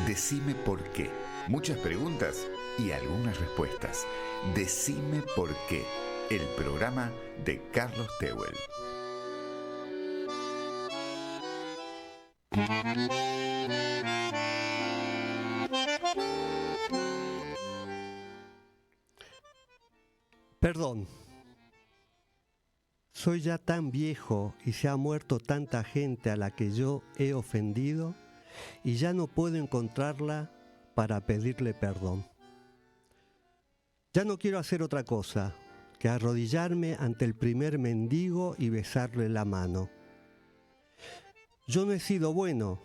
Decime por qué. Muchas preguntas y algunas respuestas. Decime por qué. El programa de Carlos Tehuel. Perdón. Soy ya tan viejo y se ha muerto tanta gente a la que yo he ofendido y ya no puedo encontrarla para pedirle perdón. Ya no quiero hacer otra cosa que arrodillarme ante el primer mendigo y besarle la mano. Yo no he sido bueno,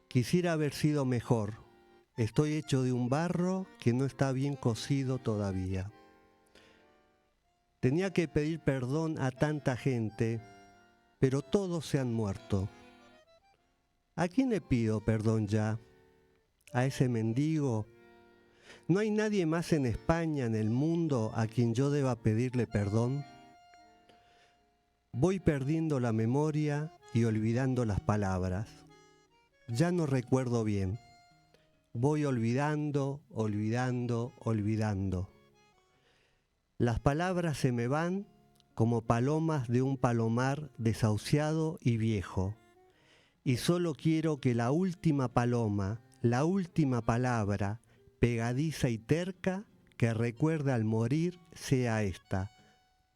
quisiera haber sido mejor. Estoy hecho de un barro que no está bien cocido todavía. Tenía que pedir perdón a tanta gente, pero todos se han muerto. ¿A quién le pido perdón ya? ¿A ese mendigo? ¿No hay nadie más en España, en el mundo, a quien yo deba pedirle perdón? Voy perdiendo la memoria y olvidando las palabras. Ya no recuerdo bien. Voy olvidando. Las palabras se me van como palomas de un palomar desahuciado y viejo. Y solo quiero que la última paloma, la última palabra, pegadiza y terca, que recuerde al morir, sea esta: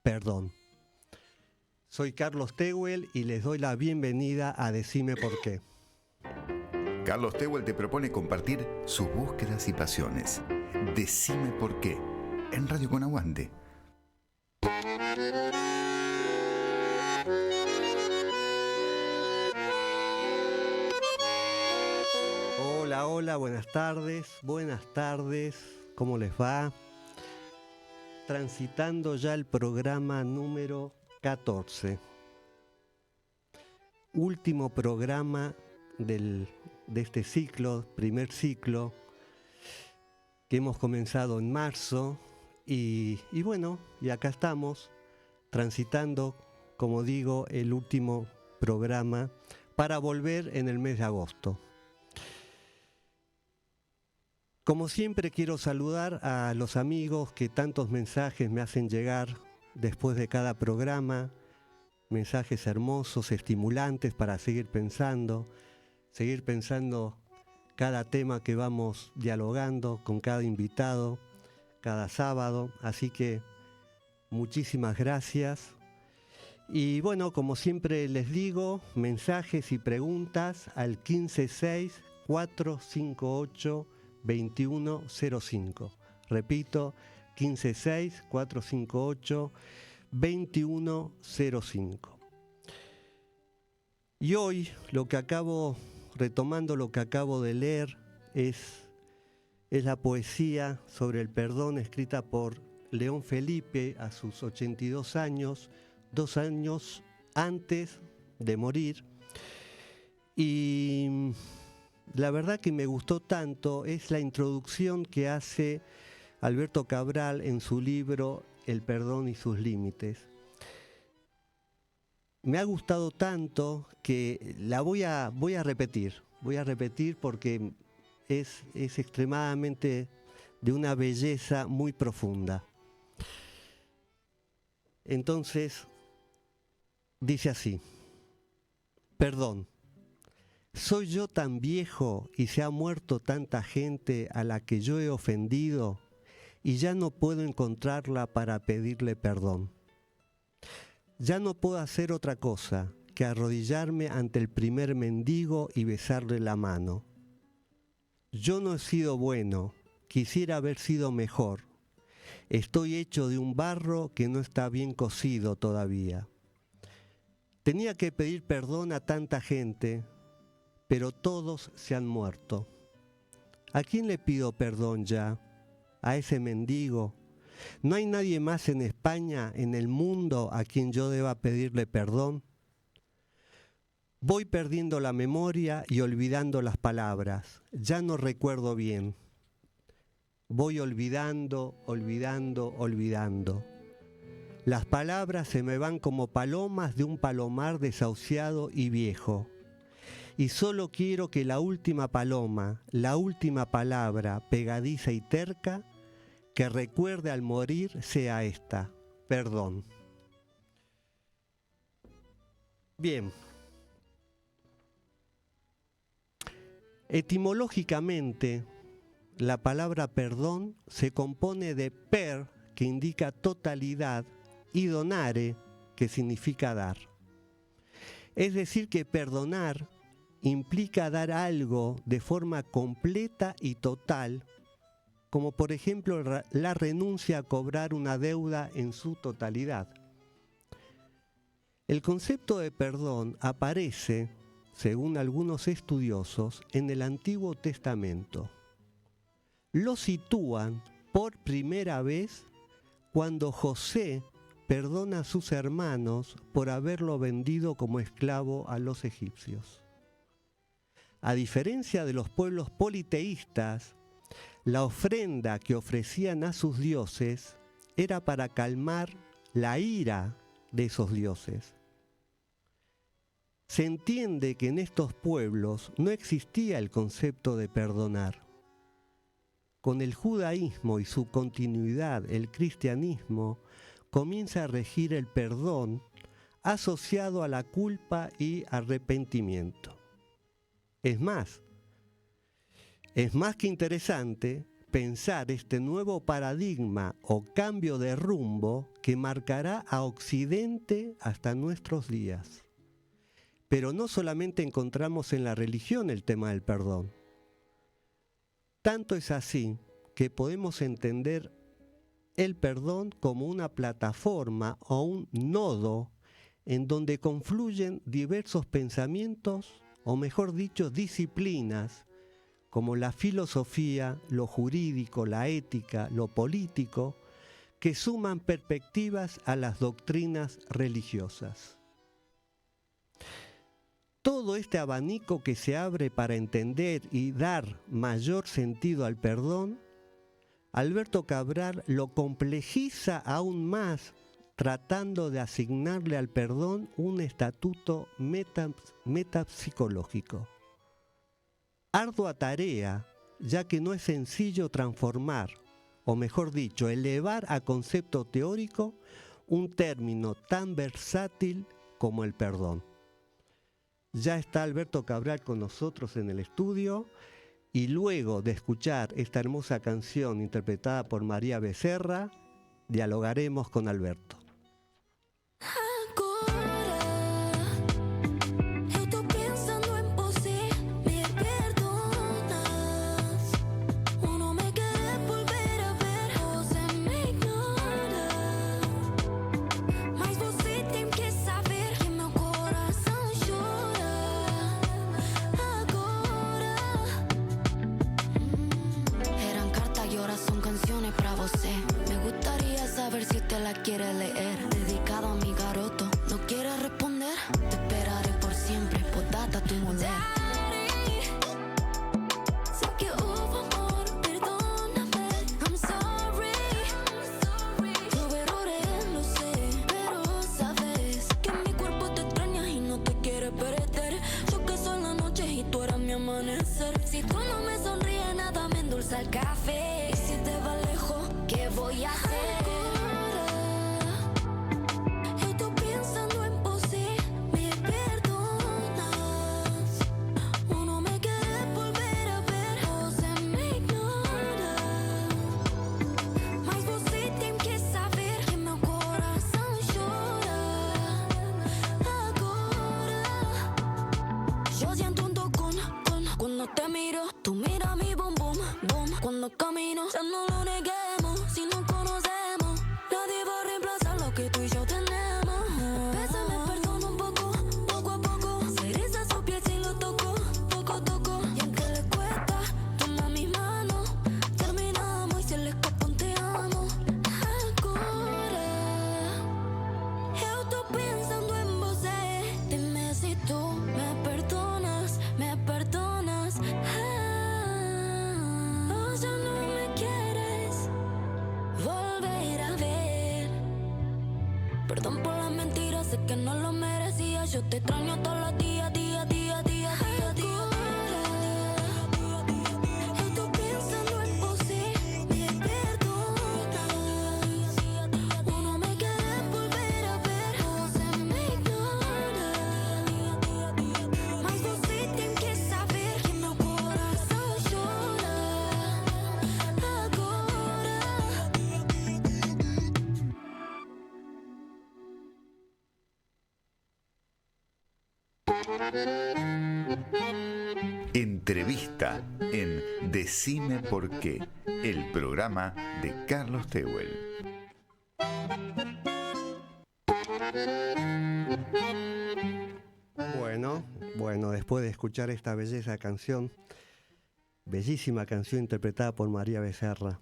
perdón. Soy Carlos Tehuel y les doy la bienvenida a Decime por qué. Carlos Tehuel te propone compartir sus búsquedas y pasiones. Decime por qué. En Radio Con Aguante. Hola, buenas tardes, ¿cómo les va? Transitando ya el programa número 14. Último programa de este ciclo, primer ciclo, que hemos comenzado en marzo. Y bueno, y acá estamos, transitando, como digo, el último programa para volver en el mes de agosto. Como siempre quiero saludar a los amigos que tantos mensajes me hacen llegar después de cada programa, mensajes hermosos, estimulantes para seguir pensando cada tema que vamos dialogando con cada invitado, cada sábado, así que muchísimas gracias. Y bueno, como siempre les digo, mensajes y preguntas al 156-458-2105. Repito, 156-458-2105. Y hoy retomando lo que acabo de leer, es la poesía sobre el perdón escrita por León Felipe a sus 82 años, 2 años antes de morir. Y la verdad que me gustó tanto es la introducción que hace Alberto Cabral en su libro El perdón y sus límites. Me ha gustado tanto que la voy a repetir porque es extremadamente de una belleza muy profunda. Entonces, dice así: perdón. ¿Soy yo tan viejo y se ha muerto tanta gente a la que yo he ofendido y ya no puedo encontrarla para pedirle perdón? Ya no puedo hacer otra cosa que arrodillarme ante el primer mendigo y besarle la mano. Yo no he sido bueno, quisiera haber sido mejor. Estoy hecho de un barro que no está bien cocido todavía. Tenía que pedir perdón a tanta gente, pero todos se han muerto. ¿A quién le pido perdón ya? ¿A ese mendigo? ¿No hay nadie más en España, en el mundo, a quien yo deba pedirle perdón? Voy perdiendo la memoria y olvidando las palabras. Ya no recuerdo bien. Voy olvidando. Las palabras se me van como palomas de un palomar desahuciado y viejo. y solo quiero que la última paloma, la última palabra pegadiza y terca que recuerde al morir sea esta: perdón. Bien. Etimológicamente, la palabra perdón se compone de per, que indica totalidad, y donare, que significa dar. Es decir, que perdonar implica dar algo de forma completa y total, como por ejemplo la renuncia a cobrar una deuda en su totalidad. El concepto de perdón aparece, según algunos estudiosos, en el Antiguo Testamento. Lo sitúan por primera vez cuando José perdona a sus hermanos por haberlo vendido como esclavo a los egipcios. A diferencia de los pueblos politeístas, la ofrenda que ofrecían a sus dioses era para calmar la ira de esos dioses. Se entiende que en estos pueblos no existía el concepto de perdonar. Con el judaísmo y su continuidad, el cristianismo comienza a regir el perdón asociado a la culpa y arrepentimiento. Es más que interesante pensar este nuevo paradigma o cambio de rumbo que marcará a Occidente hasta nuestros días. Pero no solamente encontramos en la religión el tema del perdón. Tanto es así que podemos entender el perdón como una plataforma o un nodo en donde confluyen diversos pensamientos, o mejor dicho, disciplinas, como la filosofía, lo jurídico, la ética, lo político, que suman perspectivas a las doctrinas religiosas. Todo este abanico que se abre para entender y dar mayor sentido al perdón, Alberto Cabral lo complejiza aún más, tratando de asignarle al perdón un estatuto metapsicológico. Ardua tarea, ya que no es sencillo transformar, o mejor dicho, elevar a concepto teórico un término tan versátil como el perdón. Ya está Alberto Cabral con nosotros en el estudio, y luego de escuchar esta hermosa canción interpretada por María Becerra, dialogaremos con Alberto. Quiere leer, dedicado a mi garoto. No quiere responder, te esperaré por siempre. Potata tu mujer. Sé que hubo amor, perdóname. I'm sorry. Tuve errores, lo sé, pero sabes que mi cuerpo te extraña y no te quiere perder. Yo que soy la noche y tú eras mi amanecer. Si tú no me sonríes, nada me endulza el café. Y si te vas lejos, ¿qué voy a hacer? Te miro, tú mira mi boom, boom, boom. Cuando camino, ya no lo neguemos. Si nos conocemos, nadie va a reemplazar lo que tú y yo tenemos. Bésame, perdona un poco, poco a poco. Se eriza su piel si lo toco, toco, toco. Y aunque le cuesta, toma mi mano. Terminamos y se le escapa un te amo. Agora, eu tô pensando en você. Dime si tú me perdonas, me perdonas. Oh, ya no me quieres. Entrevista en Decime por qué, el programa de Carlos Tehuel. Bueno, después de escuchar esta bellísima canción interpretada por María Becerra,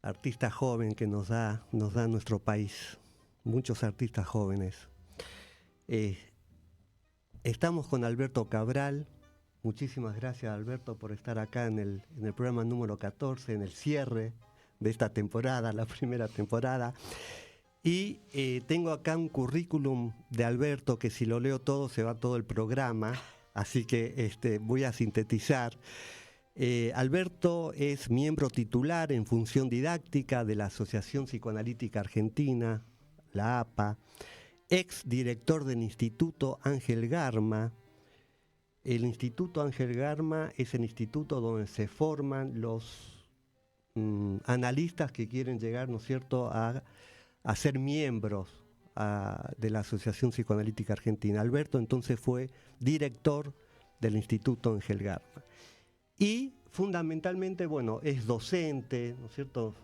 artista joven que nos da nuestro país, muchos artistas jóvenes. Estamos con Alberto Cabral. Muchísimas gracias, Alberto, por estar acá en el programa número 14, en el cierre de esta temporada, la primera temporada. Y tengo acá un currículum de Alberto que si lo leo todo se va todo el programa, así que voy a sintetizar. Alberto es miembro titular en función didáctica de la Asociación Psicoanalítica Argentina, la APA, ex director del Instituto Ángel Garma. El Instituto Ángel Garma es el instituto donde se forman los analistas que quieren llegar, ¿no es cierto?, a ser miembros de la Asociación Psicoanalítica Argentina. Alberto entonces fue director del Instituto Ángel Garma. Y fundamentalmente, es docente, ¿no es cierto?,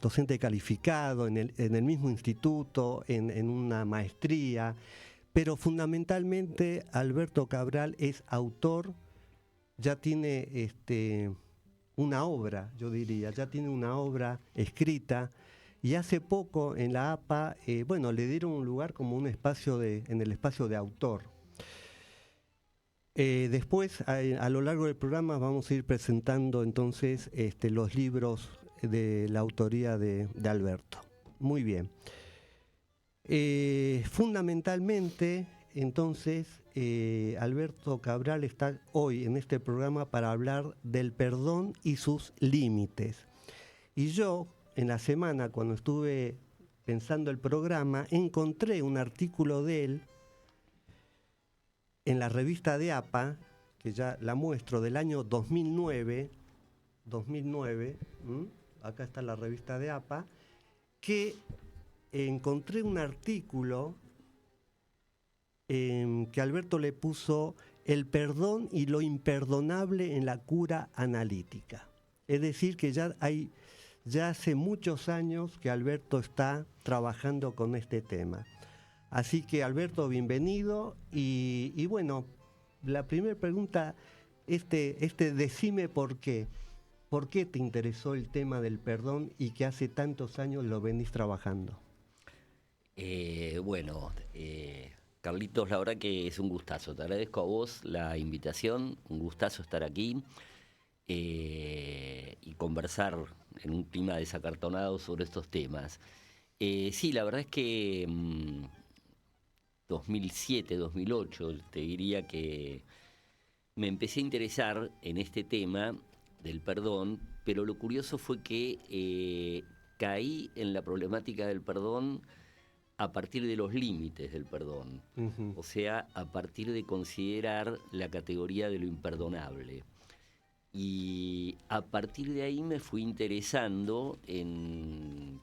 docente calificado en el mismo instituto, en una maestría. Pero fundamentalmente Alberto Cabral es autor, ya tiene una obra, yo diría, ya tiene una obra escrita, y hace poco en la APA, le dieron un lugar como en el espacio de autor. Después, a lo largo del programa, vamos a ir presentando entonces los libros de la autoría de Alberto. Muy bien. Fundamentalmente, entonces, Alberto Cabral está hoy en este programa para hablar del perdón y sus límites. Y yo, en la semana, cuando estuve pensando el programa, encontré un artículo de él en la revista de APA, que ya la muestro, del año 2009, acá está la revista de APA, que encontré un artículo que Alberto le puso el perdón y lo imperdonable en la cura analítica. Es decir, que ya hace muchos años que Alberto está trabajando con este tema. Así que, Alberto, bienvenido. Y bueno, la primera pregunta, decime por qué. ¿Por qué te interesó el tema del perdón y que hace tantos años lo venís trabajando? Carlitos, la verdad que es un gustazo. Te agradezco a vos la invitación, un gustazo estar aquí y conversar en un clima desacartonado sobre estos temas. Sí, la verdad es que 2007, 2008, te diría que me empecé a interesar en este tema del perdón, pero lo curioso fue que caí en la problemática del perdón a partir de los límites del perdón, o sea, a partir de considerar la categoría de lo imperdonable. Y a partir de ahí me fui interesando en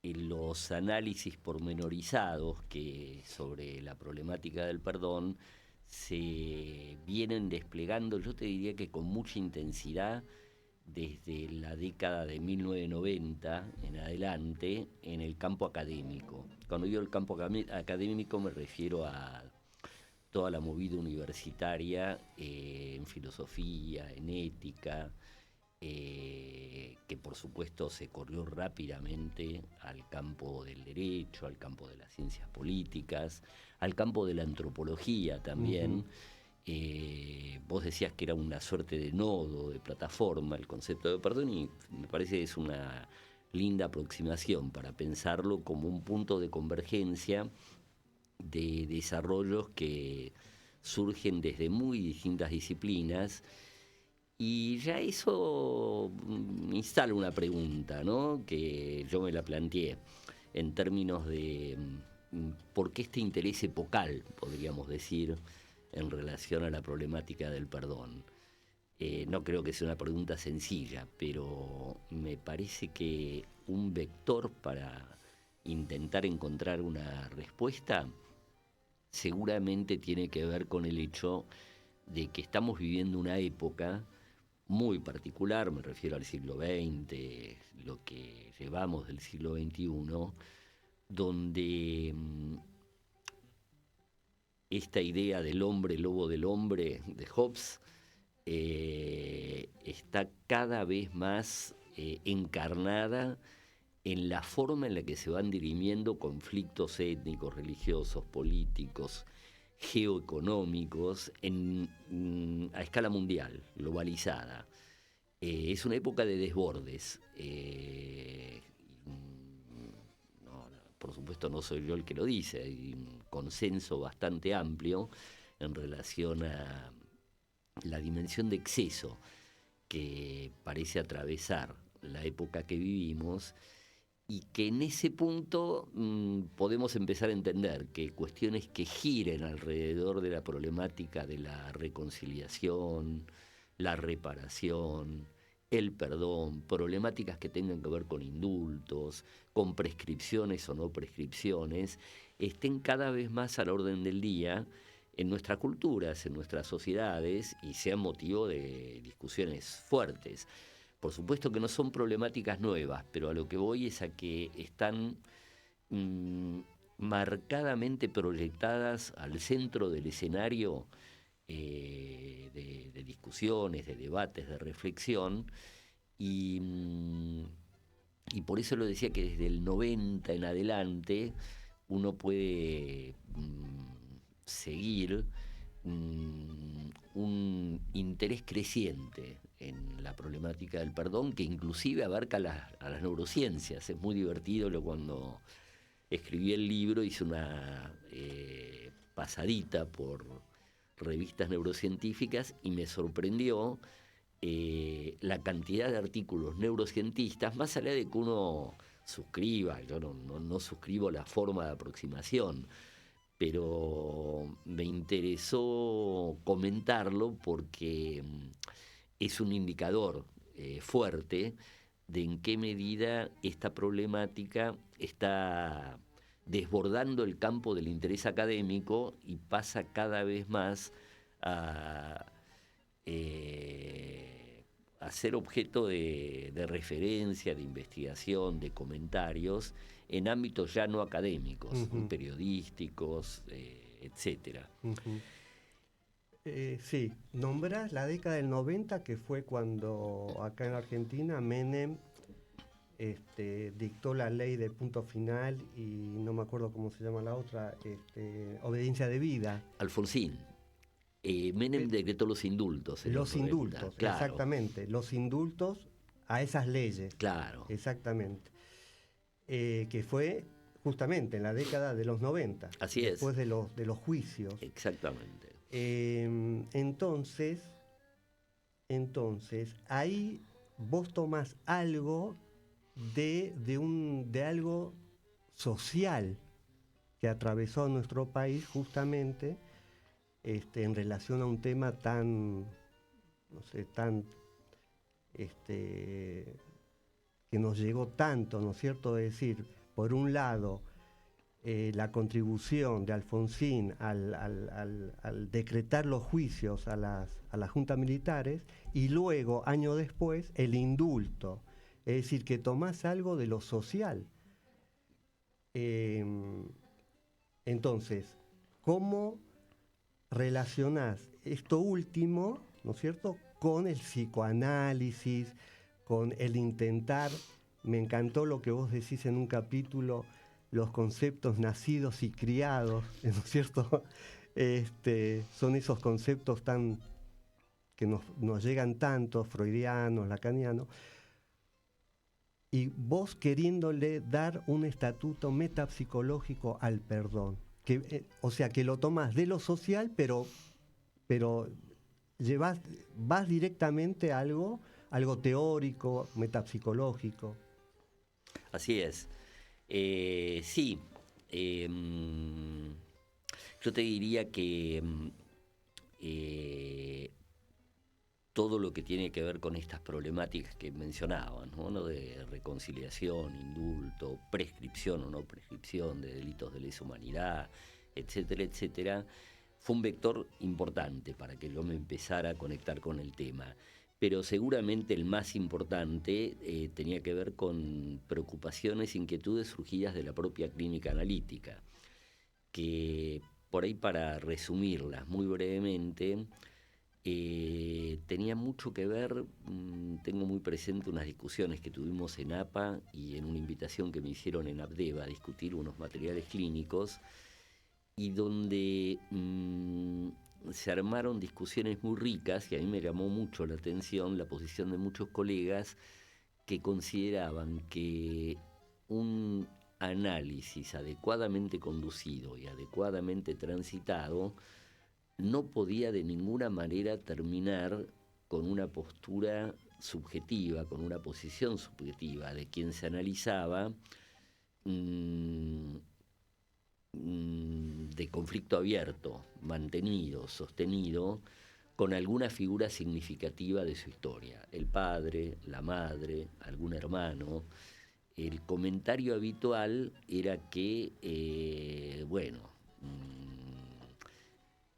los análisis pormenorizados que sobre la problemática del perdón se vienen desplegando, yo te diría que con mucha intensidad, desde la década de 1990 en adelante en el campo académico. Cuando digo el campo académico me refiero a toda la movida universitaria en filosofía, en ética, que por supuesto se corrió rápidamente al campo del derecho, al campo de las ciencias políticas, al campo de la antropología también. Vos decías que era una suerte de nodo, de plataforma, el concepto de perdón, y me parece que es una linda aproximación para pensarlo como un punto de convergencia de desarrollos que surgen desde muy distintas disciplinas. Y ya eso instala una pregunta, ¿no?, que yo me la planteé en términos de por qué este interés epocal, podríamos decir, en relación a la problemática del perdón. No creo que sea una pregunta sencilla, pero me parece que un vector para intentar encontrar una respuesta seguramente tiene que ver con el hecho de que estamos viviendo una época muy particular, me refiero al siglo XX, lo que llevamos del siglo XXI, donde esta idea del hombre, lobo del hombre, de Hobbes, está cada vez más encarnada en la forma en la que se van dirimiendo conflictos étnicos, religiosos, políticos, geoeconómicos a escala mundial, globalizada. Es una época de desbordes. Por supuesto no soy yo el que lo dice, hay un consenso bastante amplio en relación a la dimensión de exceso que parece atravesar la época que vivimos, y que en ese punto podemos empezar a entender que cuestiones que giren alrededor de la problemática de la reconciliación, la reparación, el perdón, problemáticas que tengan que ver con indultos, con prescripciones o no prescripciones, estén cada vez más al orden del día en nuestras culturas, en nuestras sociedades, y sean motivo de discusiones fuertes. Por supuesto que no son problemáticas nuevas, pero a lo que voy es a que están marcadamente proyectadas al centro del escenario de discusiones, de debates, de reflexión, y por eso lo decía que desde el 90 en adelante uno puede seguir un interés creciente en la problemática del perdón, que inclusive abarca a las neurociencias. Es muy divertido. Cuando escribí el libro hice una pasadita por revistas neurocientíficas y me sorprendió la cantidad de artículos neurocientistas, más allá de que uno suscriba. Yo no suscribo la forma de aproximación, pero me interesó comentarlo porque es un indicador fuerte de en qué medida esta problemática está desbordando el campo del interés académico y pasa cada vez más a ser objeto de referencia, de investigación, de comentarios en ámbitos ya no académicos, periodísticos, etcétera. Sí, nombrás la década del 90, que fue cuando acá en Argentina Menem dictó la ley del punto final y no me acuerdo cómo se llama la otra, obediencia debida. Alfonsín. Menem decretó los indultos. Los indultos, claro. Exactamente, los indultos a esas leyes. Claro. Exactamente. Que fue justamente en la década de los 90. Así después de los juicios. Exactamente. Entonces, ahí vos tomás algo de algo social que atravesó nuestro país justamente en relación a un tema tan, que nos llegó tanto, ¿no es cierto? Es decir, por un lado, la contribución de Alfonsín al decretar los juicios a las juntas militares, y luego, años después, el indulto. Es decir, que tomás algo de lo social. Entonces, ¿cómo relacionás esto último, ¿no es cierto?, con el psicoanálisis, con el intentar? Me encantó lo que vos decís en un capítulo, los conceptos nacidos y criados, ¿no es cierto? Son esos conceptos que nos llegan tanto, freudianos, lacanianos, y vos queriéndole dar un estatuto metapsicológico al perdón, o sea, que lo tomás de lo social, pero vas directamente a algo teórico, metapsicológico. Así es. Sí. Yo te diría que todo lo que tiene que ver con estas problemáticas que mencionaban, ¿no? De reconciliación, indulto, prescripción o no prescripción de delitos de lesa humanidad, etcétera, etcétera, fue un vector importante para que yo me empezara a conectar con el tema. Pero seguramente el más importante tenía que ver con preocupaciones, inquietudes surgidas de la propia clínica analítica, que por ahí, para resumirlas muy brevemente, tenía mucho que ver. Tengo muy presente unas discusiones que tuvimos en APA y en una invitación que me hicieron en APDEVA a discutir unos materiales clínicos, y donde se armaron discusiones muy ricas, y a mí me llamó mucho la atención la posición de muchos colegas que consideraban que un análisis adecuadamente conducido y adecuadamente transitado no podía de ninguna manera terminar con una postura subjetiva, con una posición subjetiva de quien se analizaba, de conflicto abierto, mantenido, sostenido, con alguna figura significativa de su historia, el padre, la madre, algún hermano. El comentario habitual era que,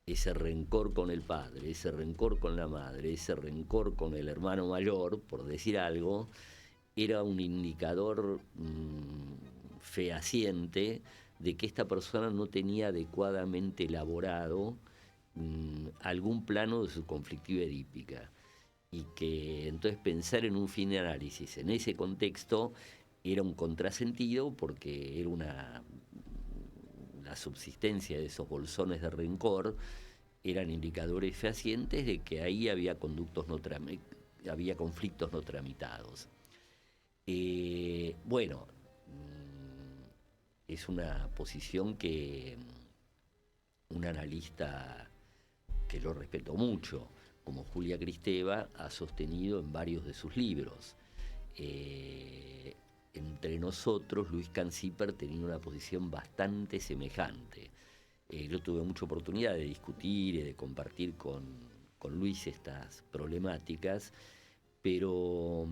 ese rencor con el padre, ese rencor con la madre, ese rencor con el hermano mayor, por decir algo, era un indicador fehaciente de que esta persona no tenía adecuadamente elaborado algún plano de su conflictiva edípica, y que entonces pensar en un fin de análisis en ese contexto era un contrasentido, porque era la subsistencia de esos bolsones de rencor eran indicadores fehacientes de que ahí había conflictos no tramitados. Es una posición que un analista que yo respeto mucho, como Julia Kristeva, ha sostenido en varios de sus libros. Entre nosotros, Luis Canciper tenía una posición bastante semejante. Yo tuve mucha oportunidad de discutir y de compartir con Luis estas problemáticas, pero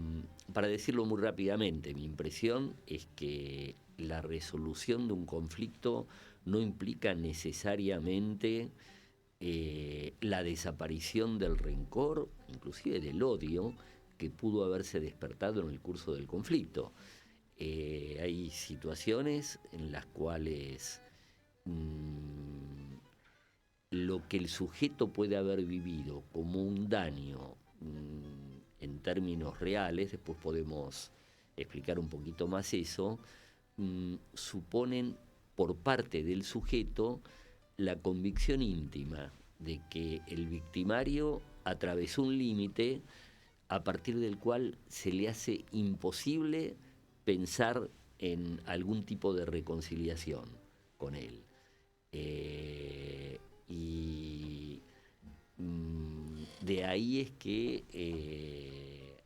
para decirlo muy rápidamente, mi impresión es que la resolución de un conflicto no implica necesariamente la desaparición del rencor, inclusive del odio, que pudo haberse despertado en el curso del conflicto. Hay situaciones en las cuales lo que el sujeto puede haber vivido como un daño en términos reales, después podemos explicar un poquito más eso, suponen por parte del sujeto la convicción íntima de que el victimario atravesó un límite a partir del cual se le hace imposible pensar en algún tipo de reconciliación con él. Y de ahí es que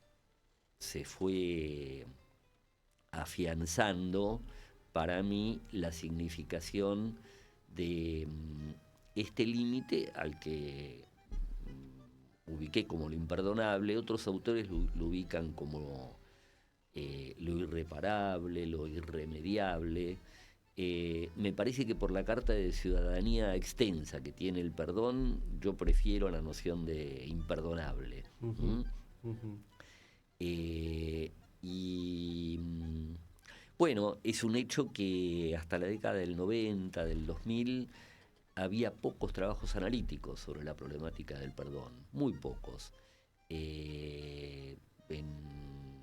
se fue afianzando para mí la significación de este límite al que ubiqué como lo imperdonable. Otros autores lo ubican como lo irreparable, lo irremediable. Me parece que por la carta de ciudadanía extensa que tiene el perdón, yo prefiero la noción de imperdonable. Es un hecho que hasta la década del 90, del 2000, había pocos trabajos analíticos sobre la problemática del perdón, muy pocos. En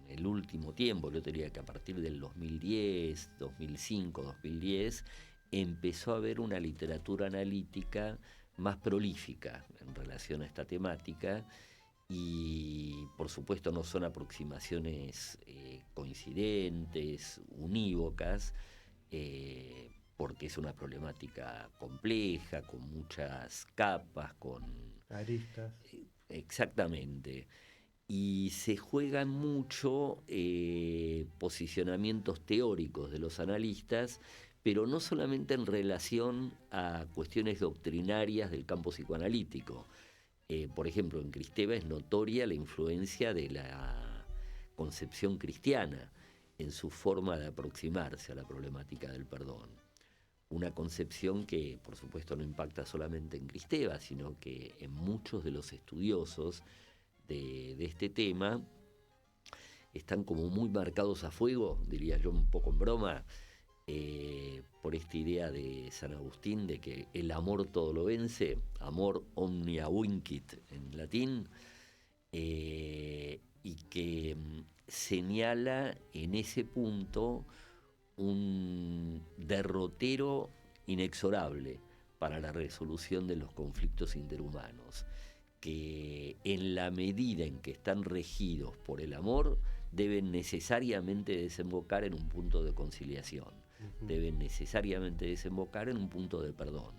el último tiempo, yo diría que a partir del 2010, 2005, 2010, empezó a haber una literatura analítica más prolífica en relación a esta temática, y por supuesto no son aproximaciones coincidentes, unívocas, porque es una problemática compleja, con muchas capas, con aristas. Exactamente. Y se juegan mucho posicionamientos teóricos de los analistas, pero no solamente en relación a cuestiones doctrinarias del campo psicoanalítico. Por ejemplo, en Kristeva es notoria la influencia de la concepción cristiana en su forma de aproximarse a la problemática del perdón. una concepción que por supuesto no impacta solamente en Kristeva, sino que en muchos de los estudiosos de este tema están como muy marcados a fuego, diría yo un poco en broma, por esta idea de San Agustín de que el amor todo lo vence, amor omnia vincit en latín, y que señala en ese punto un derrotero inexorable para la resolución de los conflictos interhumanos, que en la medida en que están regidos por el amor, deben necesariamente desembocar en un punto de conciliación, deben necesariamente desembocar en un punto de perdón.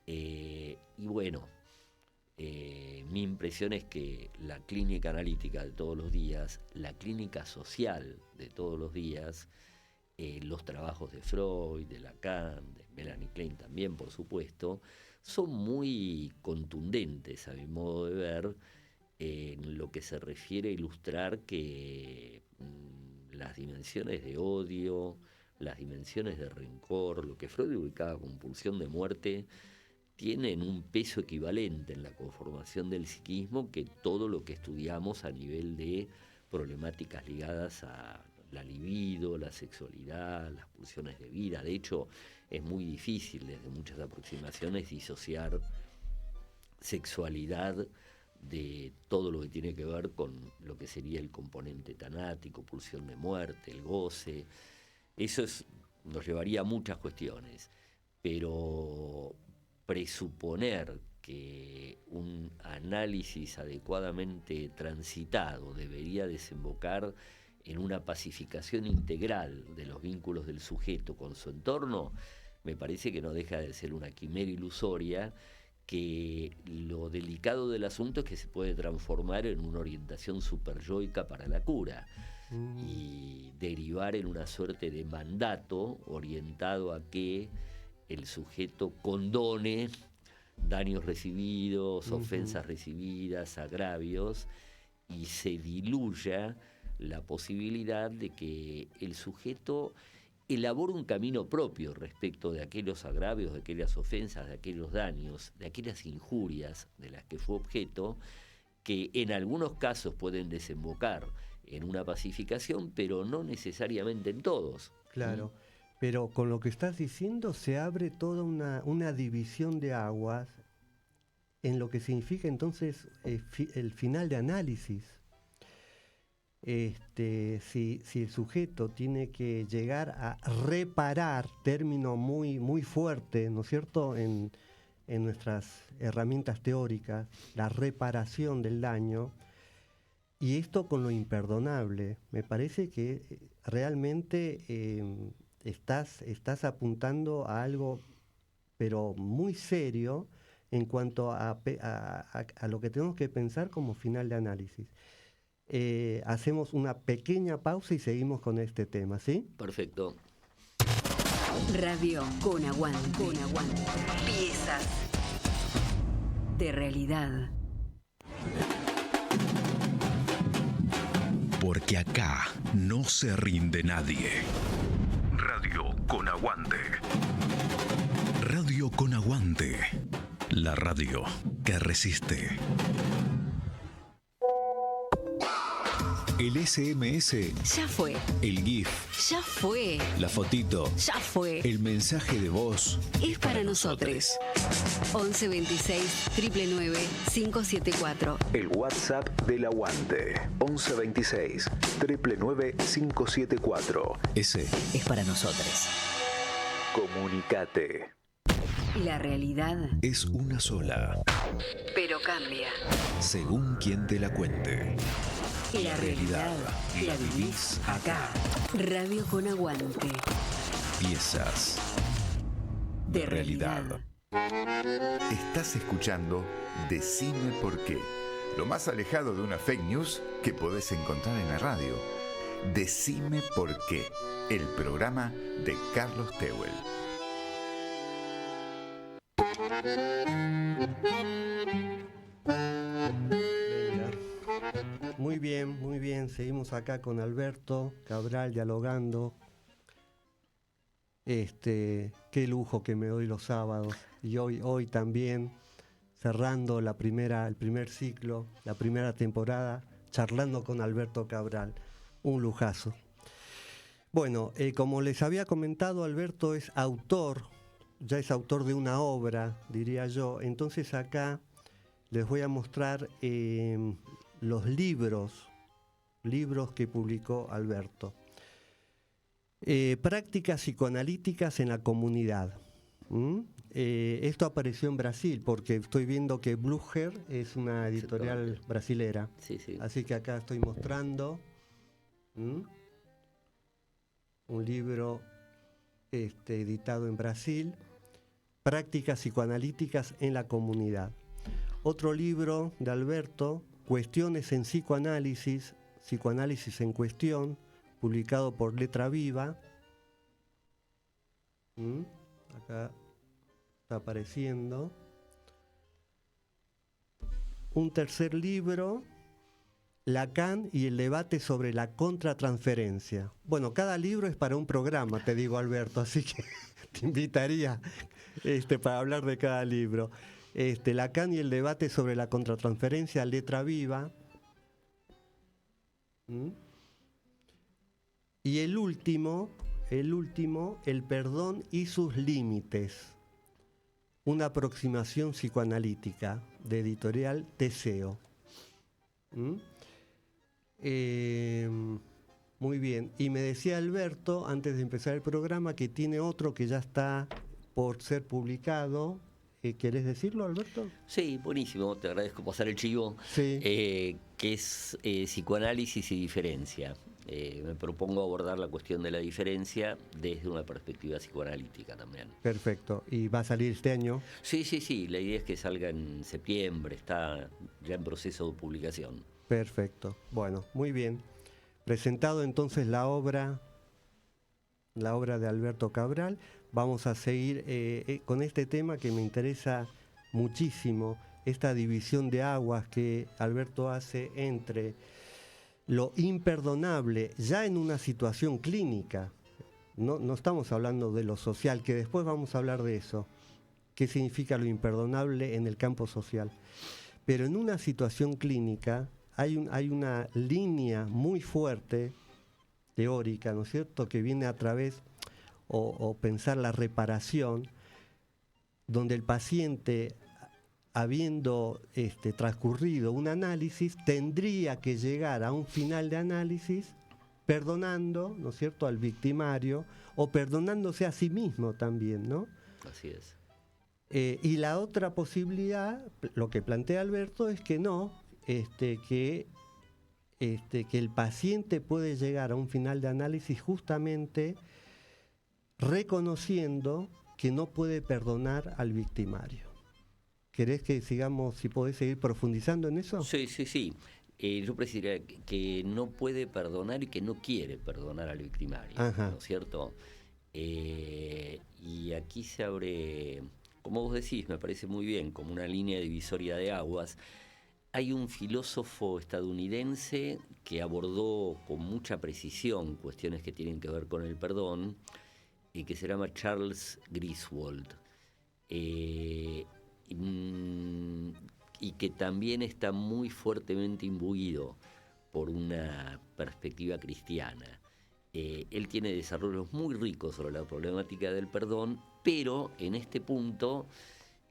Y bueno, mi impresión es que la clínica analítica de todos los días, la clínica social de todos los días, los trabajos de Freud, de Lacan, de Melanie Klein también, por supuesto, son muy contundentes a mi modo de ver en lo que se refiere a ilustrar que las dimensiones de odio, las dimensiones de rencor, lo que Freud ubicaba como pulsión de muerte, tienen un peso equivalente en la conformación del psiquismo que todo lo que estudiamos a nivel de problemáticas ligadas a la libido, la sexualidad, las pulsiones de vida. De hecho, es muy difícil desde muchas aproximaciones disociar sexualidad de todo lo que tiene que ver con lo que sería el componente tanático, pulsión de muerte, el goce. Eso nos llevaría a muchas cuestiones, pero presuponer que un análisis adecuadamente transitado debería desembocar en una pacificación integral de los vínculos del sujeto con su entorno, me parece que no deja de ser una quimera ilusoria, que lo delicado del asunto es que se puede transformar en una orientación superyoica para la cura y derivar en una suerte de mandato orientado a que el sujeto condone daños recibidos, ofensas recibidas, agravios, y se diluya la posibilidad de que el sujeto elabore un camino propio respecto de aquellos agravios, de aquellas ofensas, de aquellos daños, de aquellas injurias de las que fue objeto, que en algunos casos pueden desembocar en una pacificación, pero no necesariamente en todos. Claro, pero con lo que estás diciendo se abre toda una división de aguas en lo que significa entonces el final de análisis. Si el sujeto tiene que llegar a reparar, término muy, muy fuerte, ¿no es cierto?, en nuestras herramientas teóricas, la reparación del daño, y esto con lo imperdonable, me parece que realmente estás apuntando a algo, pero muy serio, en cuanto a lo que tenemos que pensar como final de análisis. Hacemos una pequeña pausa y seguimos con este tema, ¿sí? Perfecto. Radio con aguante. Piezas de realidad. Porque acá no se rinde nadie. Radio con aguante. Radio con aguante. La radio que resiste. El SMS Ya fue. El GIF, Ya fue. la fotito, Ya fue. el mensaje de voz. Es para nosotros. 11 26 999 574. El WhatsApp del aguante. 11 26 999 574. Ese Es para nosotros. Comunicate. La realidad, Es una sola, pero cambia. según quien te la cuente. La realidad la vivís acá. Radio con aguante. Piezas De realidad. Estás escuchando Decime por qué, lo más alejado de una fake news que podés encontrar en la radio. Decime por qué, el programa de Carlos Tehuel. Venga. Muy bien. Seguimos acá con Alberto Cabral dialogando. Qué lujo que me doy los sábados. Y hoy también, cerrando el primer ciclo, la primera temporada, charlando con Alberto Cabral. Un lujazo. Bueno, como les había comentado, Alberto es autor, ya es autor de una obra, diría yo. Entonces acá les voy a mostrar los libros que publicó Alberto. Prácticas psicoanalíticas en la comunidad. Esto apareció en Brasil, porque estoy viendo que Blücher es una editorial brasilera. Sí, sí. Así que acá estoy mostrando un libro editado en Brasil, Prácticas psicoanalíticas en la comunidad. Otro libro de Alberto, Cuestiones en psicoanálisis, Psicoanálisis en cuestión, publicado por Letra Viva. Acá está apareciendo. Un tercer libro, Lacan y el debate sobre la contratransferencia. Bueno, cada libro es para un programa, te digo, Alberto, así que te invitaría para hablar de cada libro. Lacan y el debate sobre la contratransferencia, Letra Viva. Y el último, El perdón y sus límites. Una aproximación psicoanalítica, de editorial Teseo. Muy bien. Y me decía Alberto, antes de empezar el programa, que tiene otro que ya está por ser publicado. ¿Querés decirlo, Alberto? Sí, buenísimo, te agradezco pasar el chivo. Sí. Que es psicoanálisis y diferencia. Me propongo abordar la cuestión de la diferencia desde una perspectiva psicoanalítica también. Perfecto. ¿Y va a salir este año? Sí, la idea es que salga en septiembre, está ya en proceso de publicación. Perfecto. Bueno, muy bien. Presentado entonces la obra de Alberto Cabral, vamos a seguir con este tema que me interesa muchísimo, esta división de aguas que Alberto hace entre lo imperdonable, ya en una situación clínica, no estamos hablando de lo social, que después vamos a hablar de eso, qué significa lo imperdonable en el campo social, pero en una situación clínica hay una línea muy fuerte, teórica, ¿no es cierto?, que viene a través o pensar la reparación, donde el paciente, habiendo transcurrido un análisis, tendría que llegar a un final de análisis perdonando, ¿no es cierto?, al victimario, o perdonándose a sí mismo también, ¿no? Así es. Y la otra posibilidad, lo que plantea Alberto, es que no, que el paciente puede llegar a un final de análisis justamente reconociendo que no puede perdonar al victimario. ¿Querés que sigamos, si podés seguir profundizando en eso? Sí. Yo precisaría que no puede perdonar y que no quiere perdonar al victimario. Ajá. ¿No es cierto? Y aquí se abre, como vos decís, me parece muy bien, como una línea divisoria de aguas. Hay un filósofo estadounidense que abordó con mucha precisión cuestiones que tienen que ver con el perdón, y que se llama Charles Griswold. Y que también está muy fuertemente imbuido por una perspectiva cristiana. Él tiene desarrollos muy ricos sobre la problemática del perdón, pero en este punto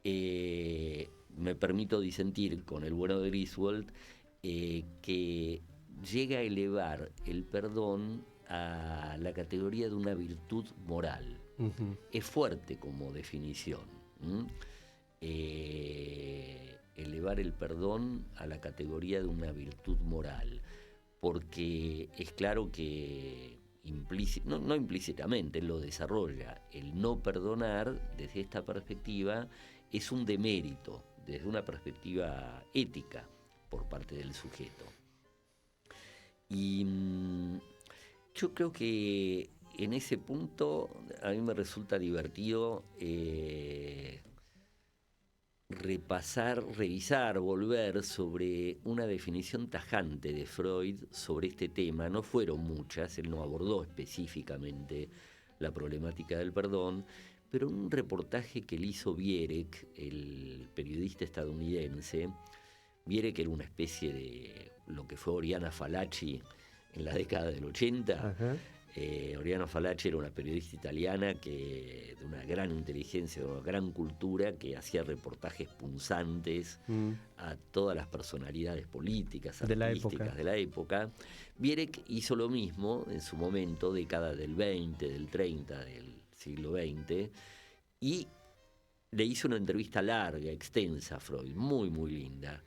me permito disentir con el bueno de Griswold, que llega a elevar el perdón a la categoría de una virtud moral. Uh-huh. Es fuerte como definición. Elevar el perdón a la categoría de una virtud moral, porque es claro que no implícitamente, él lo desarrolla. El no perdonar, desde esta perspectiva, es un demérito, desde una perspectiva ética, por parte del sujeto. Y yo creo que en ese punto a mí me resulta divertido revisar, volver sobre una definición tajante de Freud sobre este tema. No fueron muchas, él no abordó específicamente la problemática del perdón, pero en un reportaje que le hizo Viereck, el periodista estadounidense. Viereck era una especie de lo que fue Oriana Fallaci en la década del 80. Ajá. Oriana Fallaci era una periodista italiana de una gran inteligencia, de una gran cultura, que hacía reportajes punzantes a todas las personalidades políticas, artísticas de la época. Viereck hizo lo mismo en su momento, década del 20, del 30, del siglo XX, y le hizo una entrevista larga, extensa a Freud, muy, muy linda,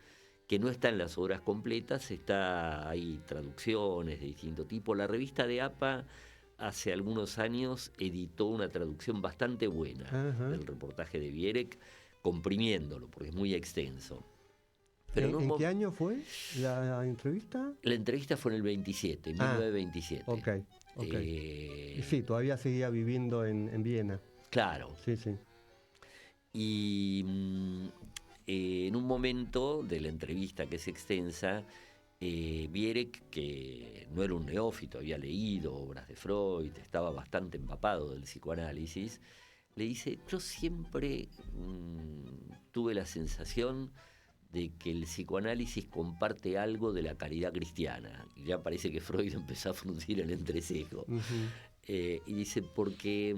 que no está en las obras completas, hay traducciones de distinto tipo. La revista de APA hace algunos años editó una traducción bastante buena del reportaje de Viereck, comprimiéndolo, porque es muy extenso. Pero ¿En qué año fue la entrevista? La entrevista fue en el 27, 1927. Ok. Sí, todavía seguía viviendo en Viena. Claro. Sí, sí. Y en un momento de la entrevista, que es extensa, Viereck, que no era un neófito, había leído obras de Freud, estaba bastante empapado del psicoanálisis, le dice: yo siempre tuve la sensación de que el psicoanálisis comparte algo de la caridad cristiana. Y ya parece que Freud empezó a fruncir el entrecejo. Y dice, porque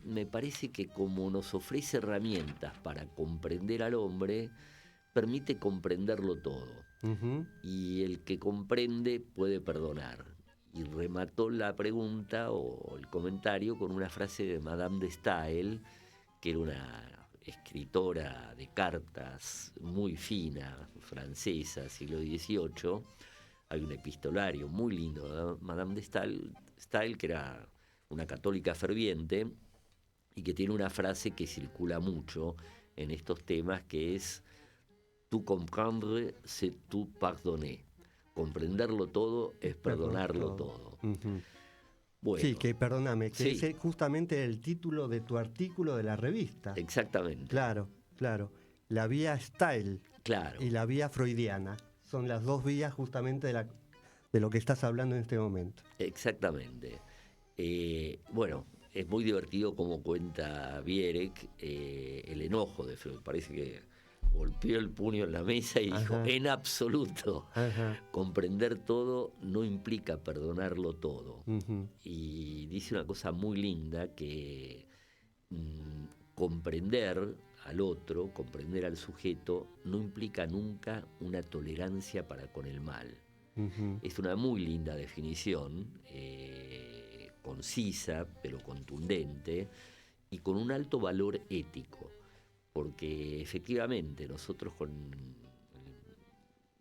me parece que como nos ofrece herramientas para comprender al hombre, permite comprenderlo todo. Y el que comprende puede perdonar. Y remató la pregunta o el comentario con una frase de Madame de Staël, que era una escritora de cartas muy fina, francesa, siglo XVIII. Hay un epistolario muy lindo de Madame de Staël, que era una católica ferviente y que tiene una frase que circula mucho en estos temas, que es: tout comprendre, c'est tout pardonner. Comprenderlo todo es perdonarlo todo. Bueno, sí, que perdóname, que ese es justamente el título de tu artículo de la revista. Exactamente. Claro. La vía Staël y la vía freudiana son las dos vías justamente de lo que estás hablando en este momento. Exactamente. Bueno, es muy divertido como cuenta Viereck el enojo de Freud. Parece que golpeó el puño en la mesa y dijo: en absoluto, comprender todo no implica perdonarlo todo. Y dice una cosa muy linda, que comprender al otro, comprender al sujeto, no implica nunca una tolerancia para con el mal. Es una muy linda definición, concisa pero contundente, y con un alto valor ético, porque efectivamente nosotros con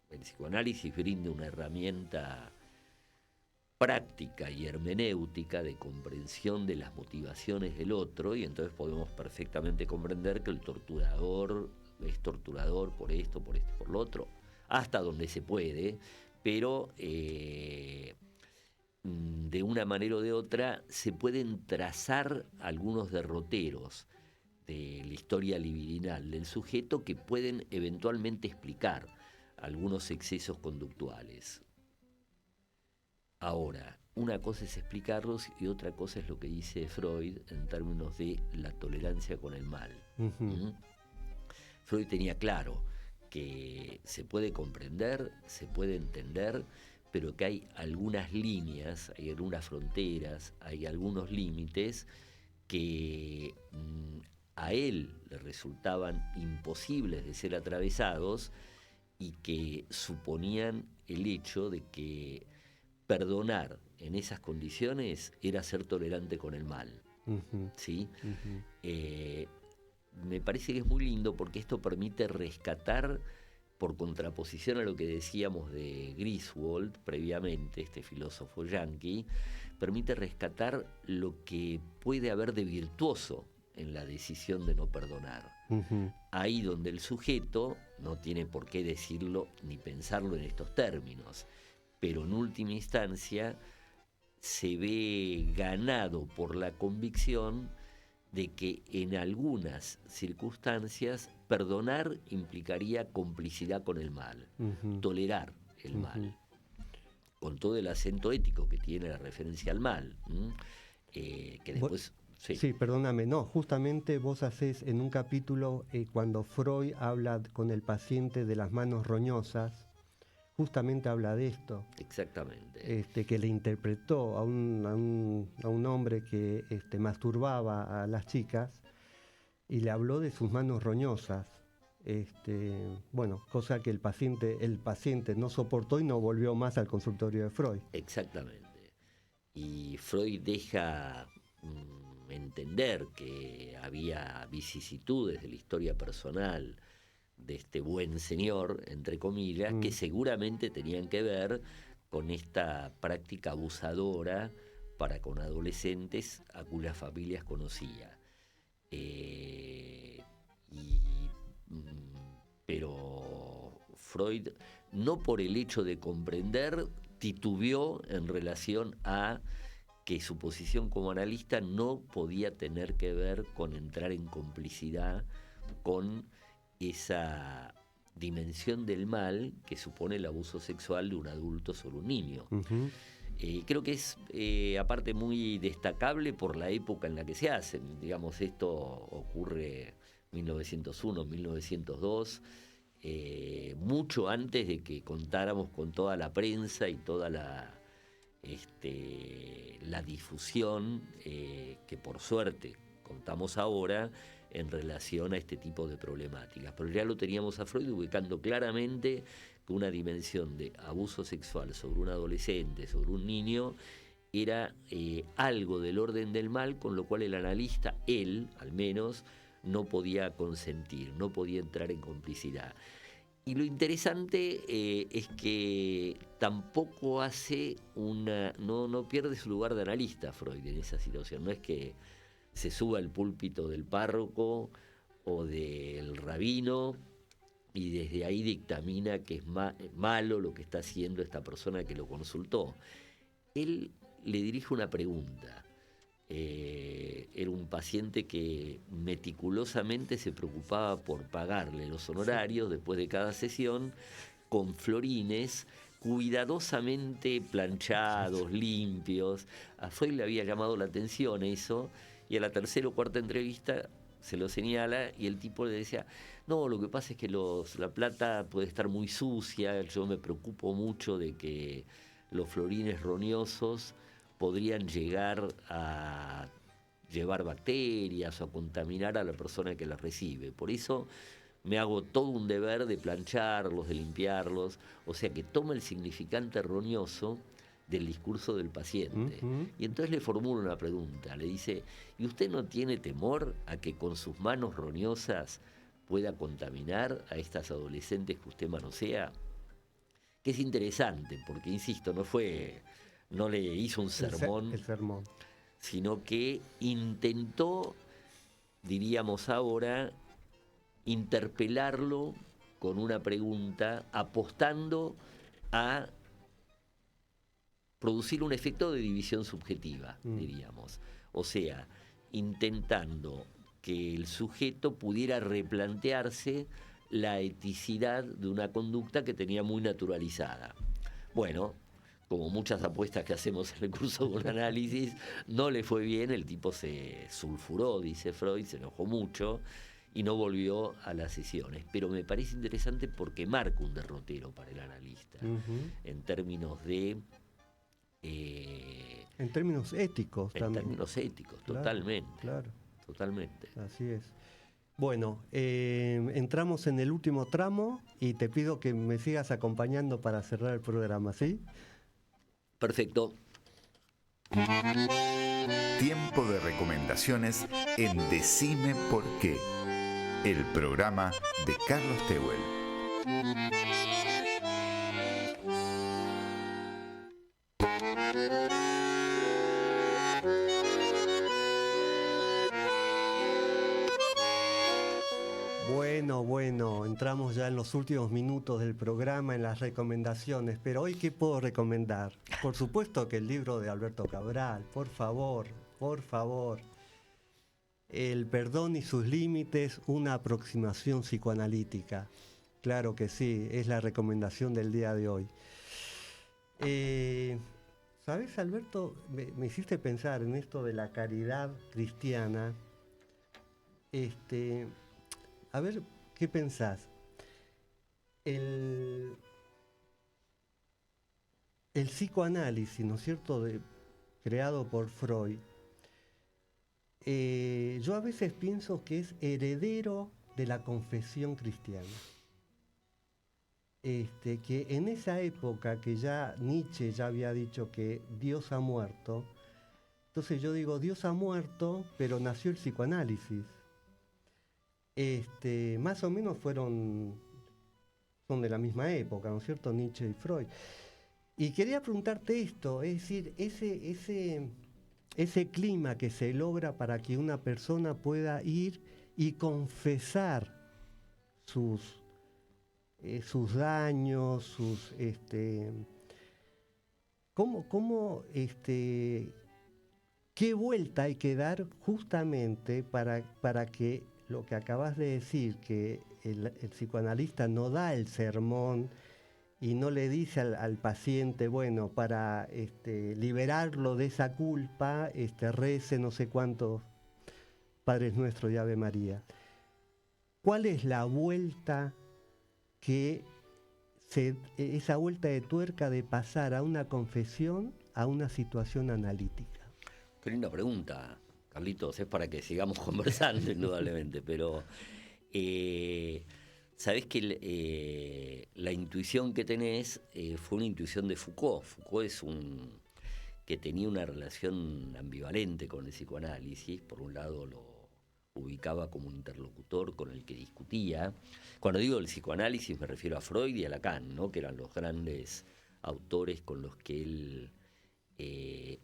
el psicoanálisis brinda una herramienta práctica y hermenéutica de comprensión de las motivaciones del otro, y entonces podemos perfectamente comprender que el torturador es torturador por esto, por lo otro, hasta donde se puede, pero de una manera o de otra se pueden trazar algunos derroteros de la historia libidinal del sujeto que pueden eventualmente explicar algunos excesos conductuales. Ahora, una cosa es explicarlos y otra cosa es lo que dice Freud en términos de la tolerancia con el mal. Freud tenía claro que se puede comprender, se puede entender, pero que hay algunas líneas, hay algunas fronteras, hay algunos límites que a él le resultaban imposibles de ser atravesados y que suponían el hecho de que perdonar en esas condiciones era ser tolerante con el mal. ¿Sí? Me parece que es muy lindo porque esto permite rescatar, por contraposición a lo que decíamos de Griswold previamente, este filósofo yanqui, permite rescatar lo que puede haber de virtuoso en la decisión de no perdonar. Ahí donde el sujeto no tiene por qué decirlo ni pensarlo en estos términos, pero en última instancia se ve ganado por la convicción de que en algunas circunstancias perdonar implicaría complicidad con el mal, tolerar el mal, con todo el acento ético que tiene la referencia al mal, que después Sí, perdóname, no, justamente vos hacés en un capítulo cuando Freud habla con el paciente de las manos roñosas, justamente habla de esto. Exactamente. Que le interpretó a un hombre que masturbaba a las chicas y le habló de sus manos roñosas. Bueno, cosa que el paciente no soportó y no volvió más al consultorio de Freud. Exactamente. Y Freud deja entender que había vicisitudes de la historia personal de este buen señor, entre comillas, que seguramente tenían que ver con esta práctica abusadora para con adolescentes a cuyas familias conocía. Pero Freud, no por el hecho de comprender, titubeó en relación a que su posición como analista no podía tener que ver con entrar en complicidad con esa dimensión del mal que supone el abuso sexual de un adulto sobre un niño. Uh-huh. Creo que es aparte muy destacable por la época en la que se hace. Digamos, esto ocurre 1901, 1902, mucho antes de que contáramos con toda la prensa y toda la difusión que por suerte contamos ahora en relación a este tipo de problemáticas. Pero ya lo teníamos a Freud ubicando claramente que una dimensión de abuso sexual sobre un adolescente, sobre un niño, era algo del orden del mal, con lo cual el analista, él al menos, no podía consentir, no podía entrar en complicidad. Y lo interesante es que tampoco hace no pierde su lugar de analista Freud en esa situación. No es que se suba al púlpito del párroco o del rabino y desde ahí dictamina que es malo lo que está haciendo esta persona que lo consultó. Él le dirige una pregunta. Era un paciente que meticulosamente se preocupaba por pagarle los honorarios después de cada sesión con florines cuidadosamente planchados, limpios. A Freud le había llamado la atención eso, y a la tercera o cuarta entrevista se lo señala y el tipo le decía: no, lo que pasa es que la plata puede estar muy sucia, yo me preocupo mucho de que los florines roñosos podrían llegar a llevar bacterias o a contaminar a la persona que las recibe. Por eso me hago todo un deber de plancharlos, de limpiarlos. O sea que toma el significante roñoso del discurso del paciente. Uh-huh. Y entonces le formula una pregunta. Le dice: ¿y usted no tiene temor a que con sus manos roñosas pueda contaminar a estas adolescentes que usted manosea? Que es interesante, porque, insisto, no le hizo un sermón, el sermón, sino que intentó, diríamos ahora, interpelarlo con una pregunta, apostando a producir un efecto de división subjetiva, diríamos. O sea, intentando que el sujeto pudiera replantearse la eticidad de una conducta que tenía muy naturalizada. Bueno, como muchas apuestas que hacemos en el curso de un análisis, no le fue bien, el tipo se sulfuró, dice Freud, se enojó mucho y no volvió a las sesiones. Pero me parece interesante porque marca un derrotero para el analista, en términos de... en términos éticos también. En términos éticos, claro, totalmente. Claro. Totalmente. Así es. Bueno, entramos en el último tramo y te pido que me sigas acompañando para cerrar el programa, ¿sí? Perfecto. Tiempo de recomendaciones en Decime por qué, el programa de Carlos Tehuel. Bueno, entramos ya en los últimos minutos del programa, en las recomendaciones, pero hoy ¿qué puedo recomendar? Por supuesto que el libro de Alberto Cabral, por favor. El perdón y sus límites, una aproximación psicoanalítica. Claro que sí, es la recomendación del día de hoy. ¿Sabes, Alberto? Me hiciste pensar en esto de la caridad cristiana. A ver, ¿qué pensás? El psicoanálisis, ¿no es cierto?, creado por Freud, yo a veces pienso que es heredero de la confesión cristiana. Que en esa época que ya Nietzsche ya había dicho que Dios ha muerto, entonces yo digo, Dios ha muerto, pero nació el psicoanálisis. Más o menos son de la misma época, ¿no es cierto?, Nietzsche y Freud. Y quería preguntarte esto, es decir, ese clima que se logra para que una persona pueda ir y confesar sus daños, qué vuelta hay que dar justamente para que lo que acabas de decir, que el psicoanalista no da el sermón y no le dice al paciente, bueno, para liberarlo de esa culpa, rece no sé cuántos Padres Nuestros y Ave María. ¿Cuál es la vuelta esa vuelta de tuerca de pasar a una confesión a una situación analítica? Qué linda pregunta, Carlitos, es para que sigamos conversando indudablemente, pero sabés que la intuición que tenés fue una intuición de Foucault. Foucault que tenía una relación ambivalente con el psicoanálisis. Por un lado lo ubicaba como un interlocutor con el que discutía. Cuando digo el psicoanálisis me refiero a Freud y a Lacan, ¿no?, que eran los grandes autores con los que él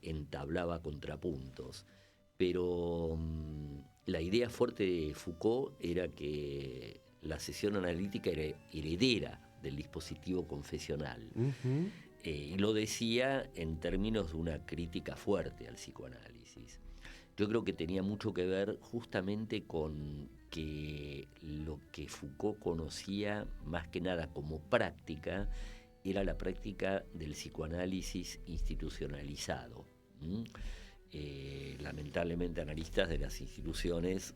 entablaba contrapuntos. Pero la idea fuerte de Foucault era que la sesión analítica era heredera del dispositivo confesional. Uh-huh. Y lo decía en términos de una crítica fuerte al psicoanálisis. Yo creo que tenía mucho que ver justamente con que lo que Foucault conocía más que nada como práctica era la práctica del psicoanálisis institucionalizado. Lamentablemente analistas de las instituciones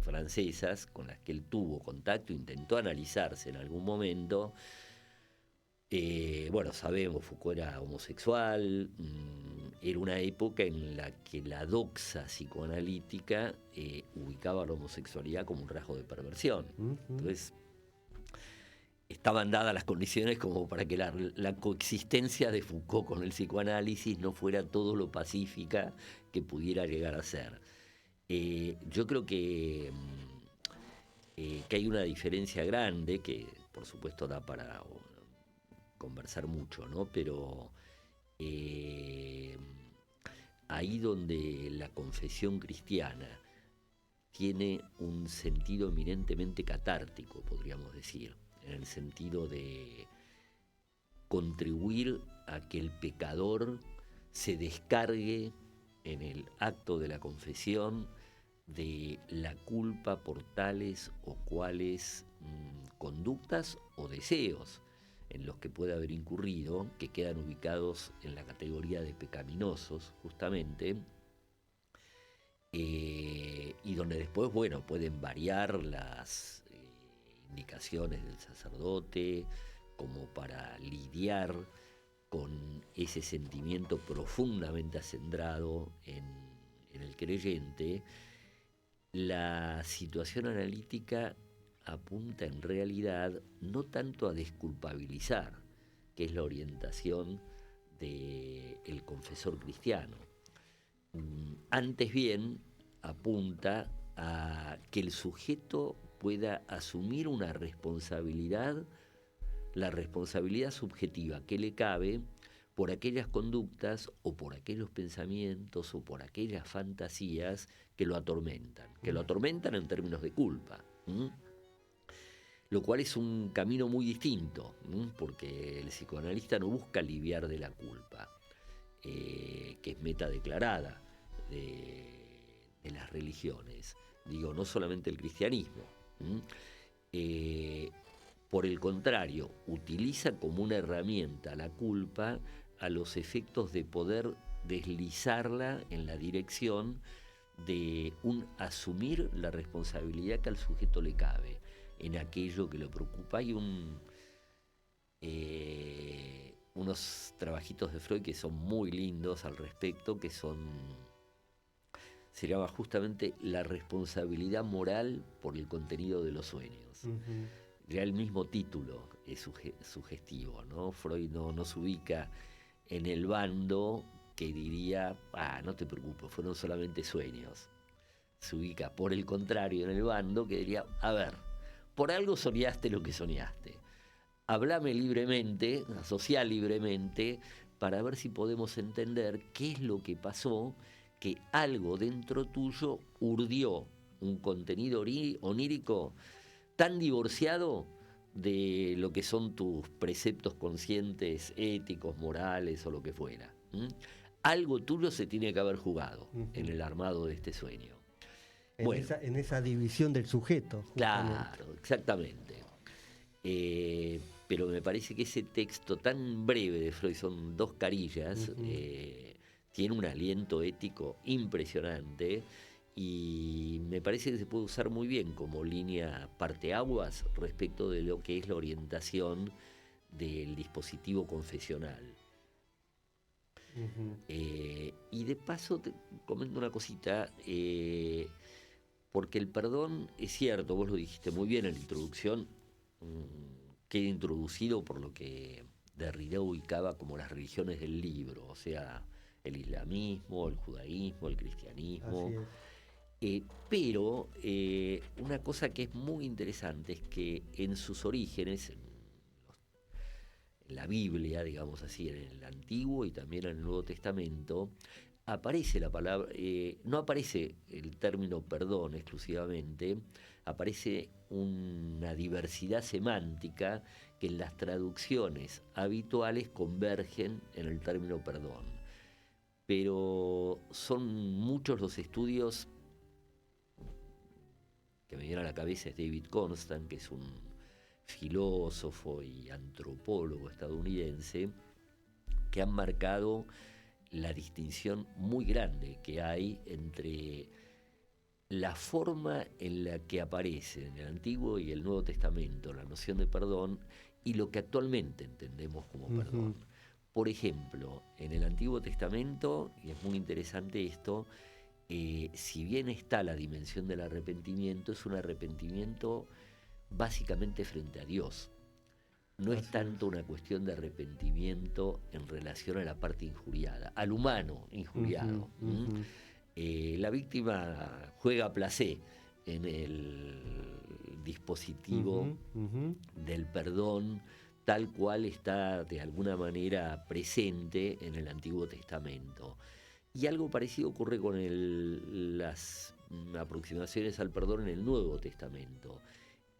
francesas con las que él tuvo contacto, intentó analizarse en algún momento. Bueno, sabemos, Foucault era homosexual, era una época en la que la doxa psicoanalítica ubicaba la homosexualidad como un rasgo de perversión. Uh-huh. Entonces, estaban dadas las condiciones como para que la coexistencia de Foucault con el psicoanálisis no fuera todo lo pacífica que pudiera llegar a ser. Yo creo que hay una diferencia grande, que por supuesto da para conversar mucho, ¿no? Pero ahí donde la confesión cristiana tiene un sentido eminentemente catártico, podríamos decir, en el sentido de contribuir a que el pecador se descargue en el acto de la confesión de la culpa por tales o cuales conductas o deseos en los que puede haber incurrido, que quedan ubicados en la categoría de pecaminosos, justamente, y donde después, bueno, pueden variar las indicaciones del sacerdote como para lidiar con ese sentimiento profundamente acendrado en el creyente. La situación analítica apunta en realidad no tanto a desculpabilizar, que es la orientación del confesor cristiano. Antes bien, apunta a que el sujeto pueda asumir una responsabilidad, la responsabilidad subjetiva que le cabe por aquellas conductas o por aquellos pensamientos o por aquellas fantasías que lo atormentan en términos de culpa. Lo cual es un camino muy distinto, porque el psicoanalista no busca aliviar de la culpa, que es meta declarada de las religiones, digo, no solamente el cristianismo. Por el contrario, utiliza como una herramienta la culpa a los efectos de poder deslizarla en la dirección de asumir la responsabilidad que al sujeto le cabe en aquello que lo preocupa. Hay unos trabajitos de Freud que son muy lindos al respecto, que se llama justamente la responsabilidad moral por el contenido de los sueños. Uh-huh. Ya el mismo título es sugestivo, ¿no? Freud no se ubica en el bando que diría, no te preocupes, fueron solamente sueños. Se ubica, por el contrario, en el bando que diría, a ver, por algo soñaste lo que soñaste. Hablame libremente, asociá libremente, para ver si podemos entender qué es lo que pasó, que algo dentro tuyo urdió un contenido onírico tan divorciado de lo que son tus preceptos conscientes, éticos, morales o lo que fuera. Algo tuyo se tiene que haber jugado en el armado de este sueño. En esa división del sujeto. Justamente. Claro, exactamente. Pero me parece que ese texto tan breve de Freud, son 2 carillas, tiene un aliento ético impresionante y me parece que se puede usar muy bien como línea parteaguas respecto de lo que es la orientación del dispositivo confesional. Y de paso te comento una cosita, porque el perdón, es cierto, vos lo dijiste muy bien en la introducción, queda introducido por lo que Derrida ubicaba como las religiones del libro, o sea, el islamismo, el judaísmo, el cristianismo. Pero una cosa que es muy interesante es que en sus orígenes, en la Biblia, digamos así, en el Antiguo y también en el Nuevo Testamento, aparece la palabra, no aparece el término perdón exclusivamente, aparece una diversidad semántica que en las traducciones habituales convergen en el término perdón. Pero son muchos los estudios que me vienen a la cabeza. Es David Constant, que es un filósofo y antropólogo estadounidense, que han marcado la distinción muy grande que hay entre la forma en la que aparece en el Antiguo y el Nuevo Testamento la noción de perdón y lo que actualmente entendemos como perdón. Por ejemplo, en el Antiguo Testamento, y es muy interesante esto, si bien está la dimensión del arrepentimiento, es un arrepentimiento básicamente frente a Dios. No es tanto una cuestión de arrepentimiento en relación a la parte injuriada, al humano injuriado. La víctima juega placé en el dispositivo del perdón, tal cual está de alguna manera presente en el Antiguo Testamento. Y algo parecido ocurre con las aproximaciones al perdón en el Nuevo Testamento.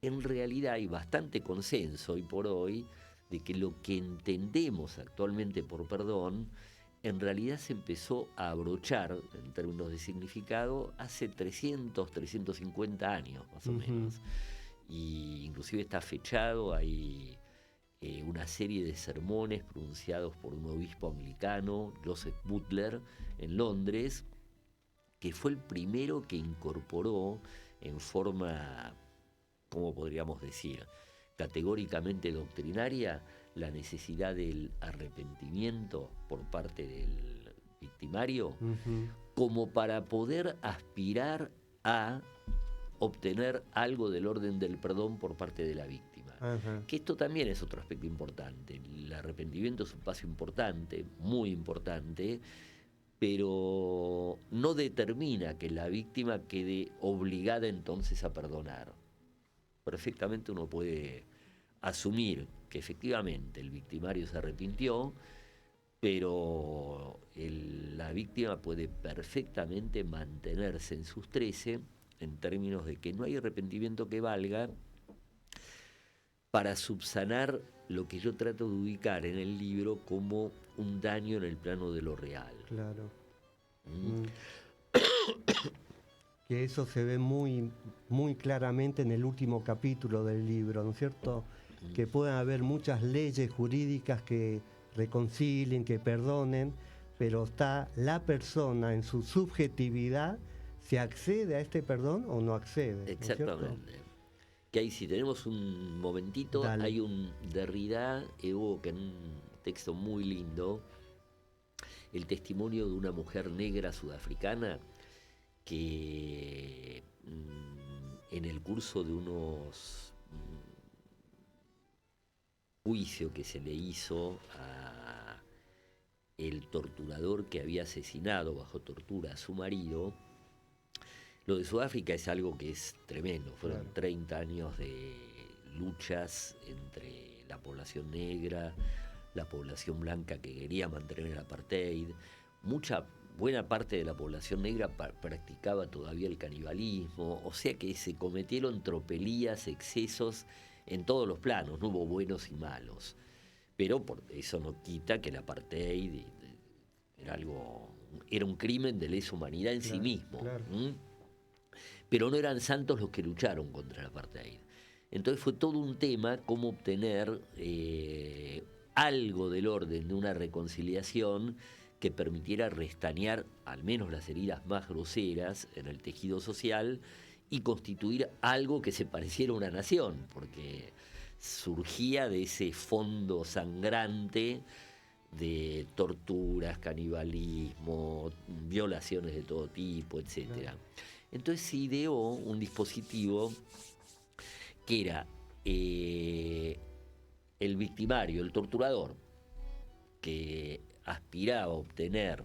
En realidad hay bastante consenso hoy por hoy de que lo que entendemos actualmente por perdón en realidad se empezó a abrochar en términos de significado hace 300, 350 años más o menos. Y inclusive está fechado, hay una serie de sermones pronunciados por un obispo anglicano, Joseph Butler, en Londres, que fue el primero que incorporó en forma, ¿cómo podríamos decir?, categóricamente doctrinaria, la necesidad del arrepentimiento por parte del victimario, como para poder aspirar a obtener algo del orden del perdón por parte de la víctima. Que esto también es otro aspecto importante. El arrepentimiento es un paso importante, muy importante, pero no determina que la víctima quede obligada entonces a perdonar. Perfectamente uno puede asumir que efectivamente el victimario se arrepintió, pero la víctima puede perfectamente mantenerse en sus 13 en términos de que no hay arrepentimiento que valga para subsanar lo que yo trato de ubicar en el libro como un daño en el plano de lo real. Claro. Que eso se ve muy, muy claramente en el último capítulo del libro, ¿no es cierto? Que pueden haber muchas leyes jurídicas que reconcilien, que perdonen, pero está la persona en su subjetividad, si accede a este perdón o no accede. Exactamente. ¿No es cierto? Que ahí, si tenemos un momentito, Dale. hay un Derrida evoca en un texto muy lindo el testimonio de una mujer negra sudafricana que en el curso de unos juicio que se le hizo a el torturador que había asesinado bajo tortura a su marido. Lo de Sudáfrica es algo que es tremendo. Fueron 30 años de luchas entre la población negra, la población blanca que quería mantener el apartheid. Buena parte de la población negra practicaba todavía el canibalismo. O sea que se cometieron tropelías, excesos en todos los planos. No hubo buenos y malos. Pero por eso no quita que el apartheid era un crimen de lesa humanidad en sí mismo. Claro. Pero no eran santos los que lucharon contra el apartheid. Entonces fue todo un tema cómo obtener algo del orden de una reconciliación que permitiera restañar al menos las heridas más groseras en el tejido social y constituir algo que se pareciera a una nación, porque surgía de ese fondo sangrante de torturas, canibalismo, violaciones de todo tipo, etc. Entonces se ideó un dispositivo que era el victimario, el torturador, que aspiraba a obtener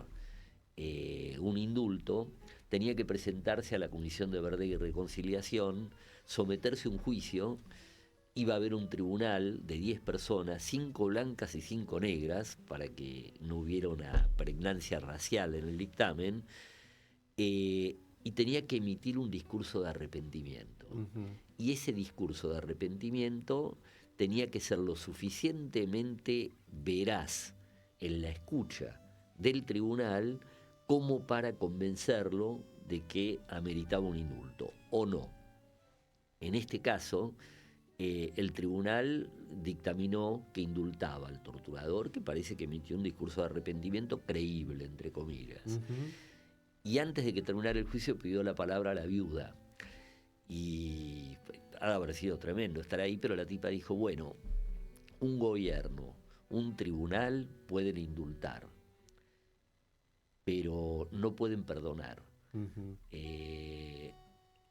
un indulto, tenía que presentarse a la Comisión de Verdad y Reconciliación, someterse a un juicio. Iba a haber un tribunal de 10 personas, 5 blancas y 5 negras, para que no hubiera una pregnancia racial en el dictamen, y tenía que emitir un discurso de arrepentimiento. Y ese discurso de arrepentimiento tenía que ser lo suficientemente veraz en la escucha del tribunal como para convencerlo de que ameritaba un indulto, o no. En este caso, el tribunal dictaminó que indultaba al torturador, que parece que emitió un discurso de arrepentimiento creíble, entre comillas. Y antes de que terminara el juicio pidió la palabra a la viuda. Y ha de haber sido tremendo estar ahí, pero la tipa dijo, bueno, un gobierno, un tribunal pueden indultar, pero no pueden perdonar.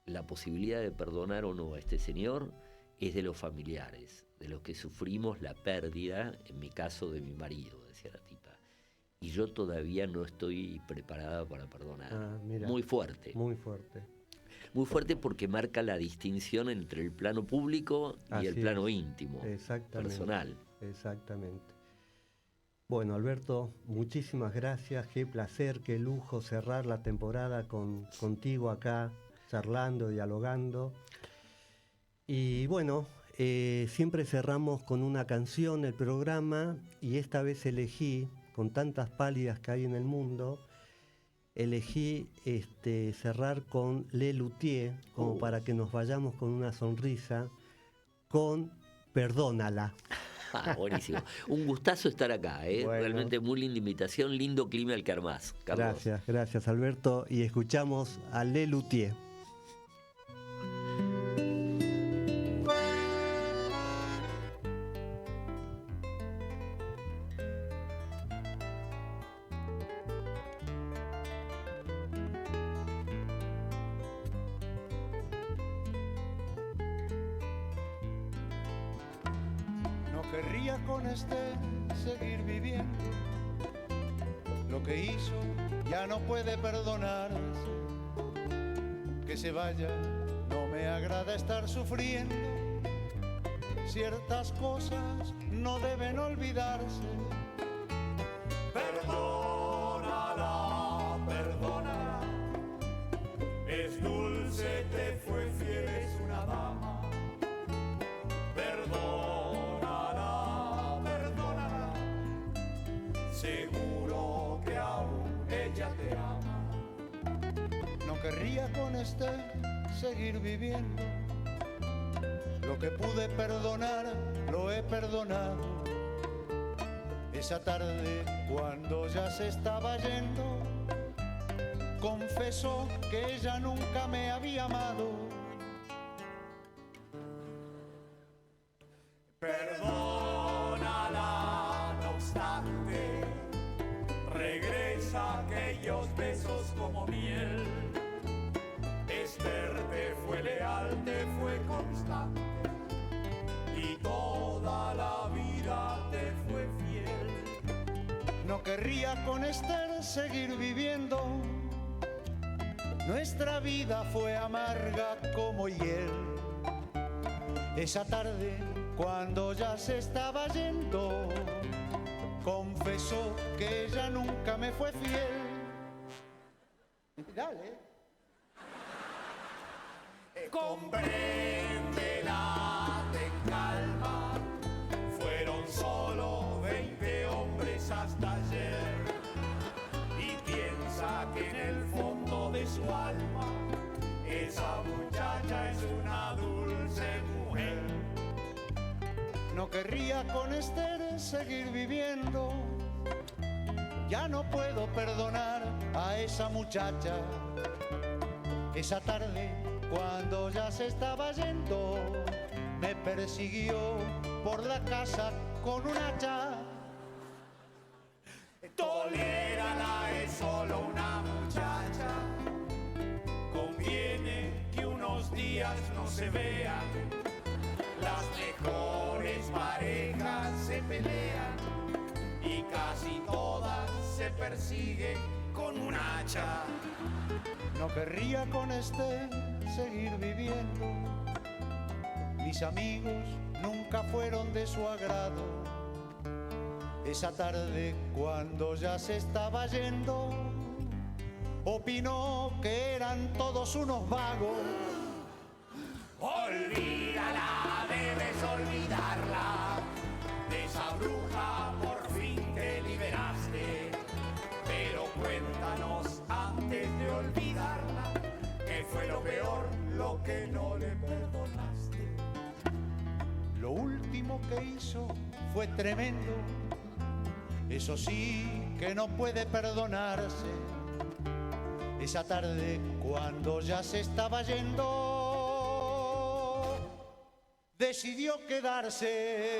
La posibilidad de perdonar o no a este señor es de los familiares, de los que sufrimos la pérdida, en mi caso, de mi marido, decía la tipa. Y yo todavía no estoy preparada para perdonar. Mira, muy fuerte. Muy fuerte. Muy fuerte porque marca la distinción entre el plano público y Así el plano es. íntimo, Exactamente. personal. Exactamente. Bueno, Alberto, muchísimas gracias. Qué placer, qué lujo cerrar la temporada contigo acá, charlando, dialogando. Y bueno, siempre cerramos con una canción el programa, y esta vez elegí, con tantas pálidas que hay en el mundo, elegí cerrar con Le Luthier, como para que nos vayamos con una sonrisa, con Perdónala. Buenísimo. Un gustazo estar acá, Bueno. Realmente muy linda invitación, lindo clima el que armás, Carlos. Gracias Alberto, y escuchamos a Le Luthier. No querría con seguir viviendo. Lo que hizo ya no puede perdonarse. Que se vaya, no me agrada estar sufriendo. Ciertas cosas no deben olvidarse. Perdónala, perdónala. Es dulce, te fue fiel, es una dama. Perdónala, perdónala. Seguro que aún ella te ama. No querría con seguir viviendo. Lo que pude perdonar, lo he perdonado. Esa tarde, cuando ya se estaba yendo, confesó que ella nunca me había amado. Perdónala, no obstante, regresa aquellos besos como miel. Esther te fue leal, te fue constante, y toda la vida te fue fiel. No querría con Esther seguir viviendo, nuestra vida fue amarga como hiel. Esa tarde, cuando ya se estaba yendo, confesó que ella nunca me fue fiel. Dale. Compréndela, ten calma, fueron solo 20 hombres hasta ayer. Y piensa que en el fondo de su alma, esa muchacha es una dulce mujer. No querría con Esther seguir viviendo, ya no puedo perdonar a esa muchacha. Esa tarde, cuando ya se estaba yendo, me persiguió por la casa con un hacha. Tolérala, es solo una muchacha. Conviene que unos días no se vean. Las mejores parejas se pelean y casi todas se persiguen con un hacha. No querría con Esther seguir viviendo, mis amigos nunca fueron de su agrado. Esa tarde, cuando ya se estaba yendo, opinó que eran todos unos vagos. Olvídala, debes olvidarla. De esa bruja por fin te liberaste. Pero cuéntanos antes de olvidarla, ¿qué fue lo peor, lo que no le perdonaste? Lo último que hizo fue tremendo, eso sí que no puede perdonarse. Esa tarde, cuando ya se estaba yendo, decidió quedarse.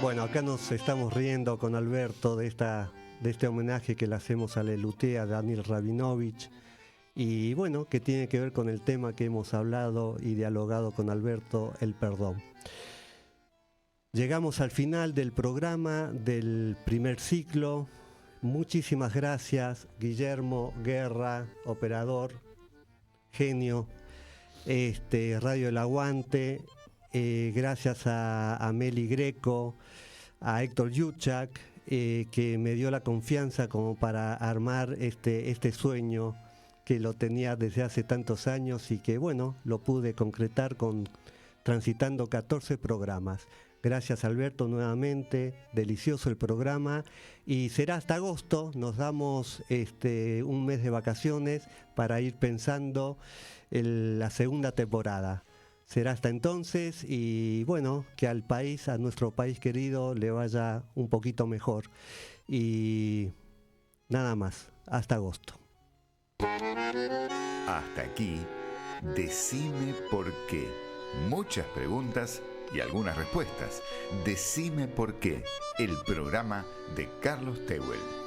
Bueno, acá nos estamos riendo con Alberto de este homenaje que le hacemos a Lelutier, a Daniel Rabinovich, y bueno, que tiene que ver con el tema que hemos hablado y dialogado con Alberto, el perdón. Llegamos al final del programa del primer ciclo. Muchísimas gracias, Guillermo Guerra, operador, genio, Radio El Aguante. Gracias a Meli Greco, a Héctor Yuchak, que me dio la confianza como para armar este sueño que lo tenía desde hace tantos años y que bueno, lo pude concretar transitando 14 programas. Gracias, Alberto, nuevamente, delicioso el programa y será hasta agosto. Nos damos un mes de vacaciones para ir pensando en la segunda temporada. Será hasta entonces y bueno, que al país, a nuestro país querido, le vaya un poquito mejor. Y nada más, hasta agosto. Hasta aquí, Decime por qué. Muchas preguntas y algunas respuestas. Decime por qué, el programa de Carlos Tehuel.